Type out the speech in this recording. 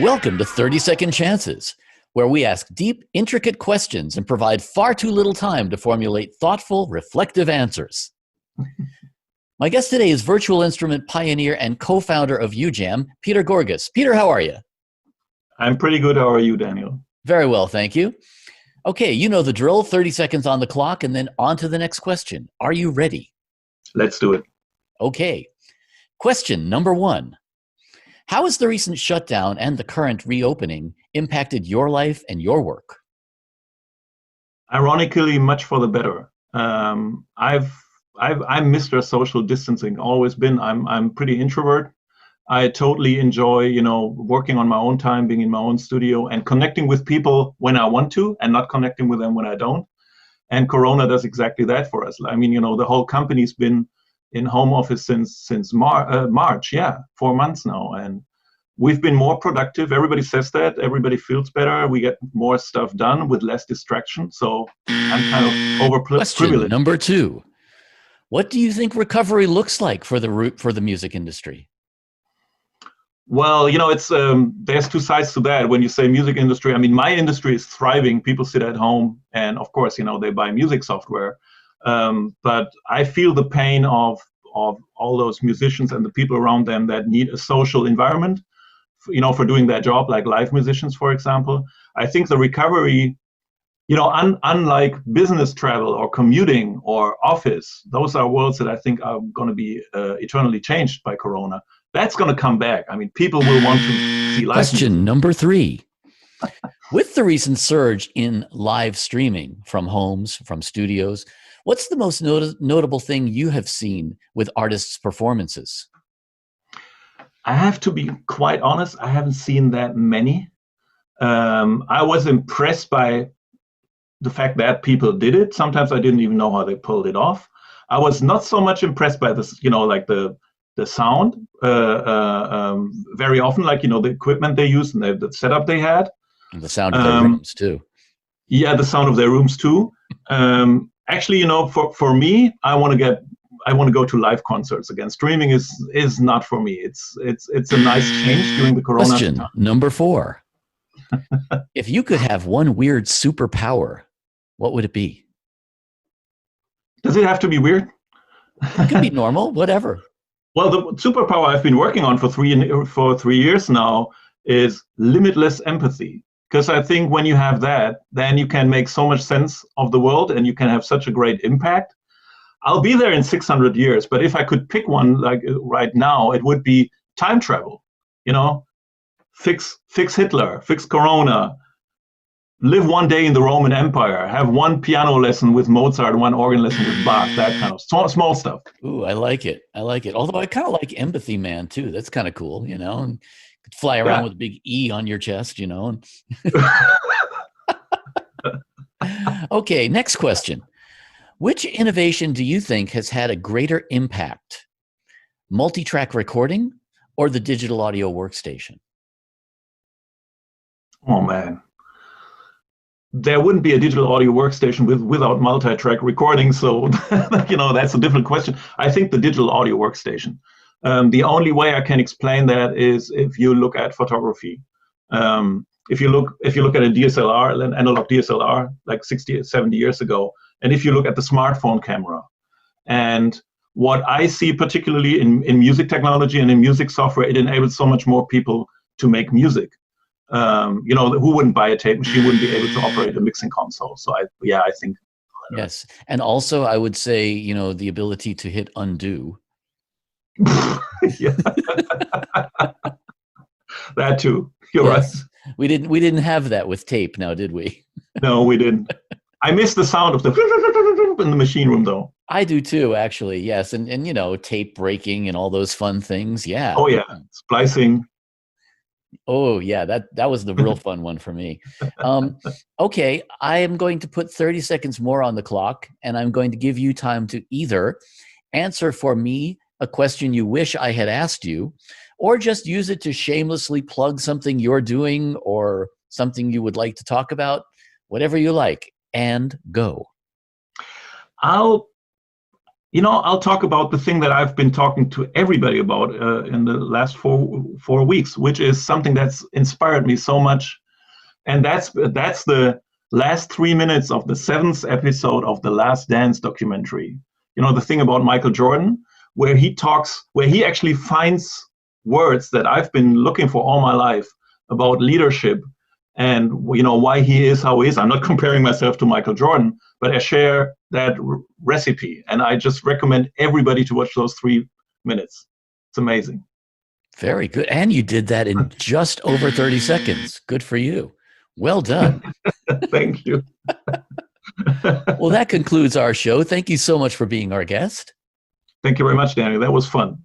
Welcome to 30-Second Chances, where we ask deep, intricate questions and provide far too little time to formulate thoughtful, reflective answers. My guest today is virtual instrument pioneer and co-founder of UJAM, Peter Gorges. Peter, how are you? I'm pretty good. How are you, Daniel? Very well, thank you. Okay, you know the drill, 30 seconds on the clock, and then on to the next question. Are you ready? Let's do it. Okay. Question number 1. How has the recent shutdown and the current reopening impacted your life and your work? Ironically, much for the better. I'm Mr. Social Distancing, always been. I'm pretty introvert. I totally enjoy, working on my own time, being in my own studio and connecting with people when I want to and not connecting with them when I don't. And Corona does exactly that for us. I mean, the whole company's been in home office since March, 4 months now. And we've been more productive. Everybody says that. Everybody feels better. We get more stuff done with less distraction. So I'm kind of overprivileged. Question number 2. What do you think recovery looks like for the music industry? Well, it's there's two sides to that. When you say music industry, I mean, my industry is thriving. People sit at home and, of course, they buy music software. But I feel the pain of all those musicians and the people around them that need a social environment, for doing their job, like live musicians, for example. I think the recovery, unlike business travel or commuting or office, those are worlds that I think are going to be eternally changed by Corona. That's going to come back. I mean, people will want to see live music. Question number 3. With the recent surge in live streaming from homes, from studios, what's the most notable thing you have seen with artists' performances? I have to be quite honest, I haven't seen that many. I was impressed by the fact that people did it. Sometimes I didn't even know how they pulled it off. I was not so much impressed by this, like the sound. Very often, like, the equipment they used and the setup they had. And the sound of their rooms too. Yeah, the sound of their rooms too. Actually, for me, I want to go to live concerts again. Streaming is not for me. It's a nice change during the Corona. Question number 4. If you could have one weird superpower, what would it be? Does it have to be weird? It could be normal, whatever. Well, the superpower I've been working on for 3 years now is limitless empathy. Because I think when you have that, then you can make so much sense of the world and you can have such a great impact. I'll be there in 600 years, but if I could pick one, like right now, it would be time travel. Fix Hitler, fix Corona, live one day in the Roman Empire, have one piano lesson with Mozart, one organ lesson with Bach, that kind of small stuff. Ooh, I like it. Although I kind of like Empathy Man too. That's kind of cool, and could fly around with a big E on your chest, Okay, next question. Which innovation do you think has had a greater impact? Multitrack recording or the digital audio workstation? Oh, man. There wouldn't be a digital audio workstation without multi-track recording. So, that's a different question. I think the digital audio workstation. The only way I can explain that is if you look at photography. If you look at a DSLR, an analog DSLR, like 60, 70 years ago, and if you look at the smartphone camera, and what I see particularly in music technology and in music software, it enables so much more people to make music. Who wouldn't buy a tape machine, wouldn't be able to operate a mixing console. So I think. Yes. And also I would say, the ability to hit undo. Yeah. That too. You're right. We didn't have that with tape now, did we? No, we didn't. I miss the sound of the in the machine room though. I do too, actually. Yes. And tape breaking and all those fun things. Yeah. Oh yeah. Splicing. Oh yeah, that was the real fun one for me. Okay, I am going to put 30 seconds more on the clock, and I'm going to give you time to either answer for me a question you wish I had asked you, or just use it to shamelessly plug something you're doing or something you would like to talk about, whatever you like, and go. I'll talk about the thing that I've been talking to everybody about in the last four weeks, which is something that's inspired me so much, and that's the last 3 minutes of the 7th episode of the Last Dance documentary. The thing about Michael Jordan, where he actually finds words that I've been looking for all my life about leadership and why he is how he is. I'm not comparing myself to Michael Jordan, but I share that recipe, and I just recommend everybody to watch those 3 minutes. It's amazing. Very good. And you did that in just over 30 seconds. Good for you. Well done. Thank you. Well, that concludes our show. Thank you so much for being our guest. Thank you very much, Daniel. That was fun.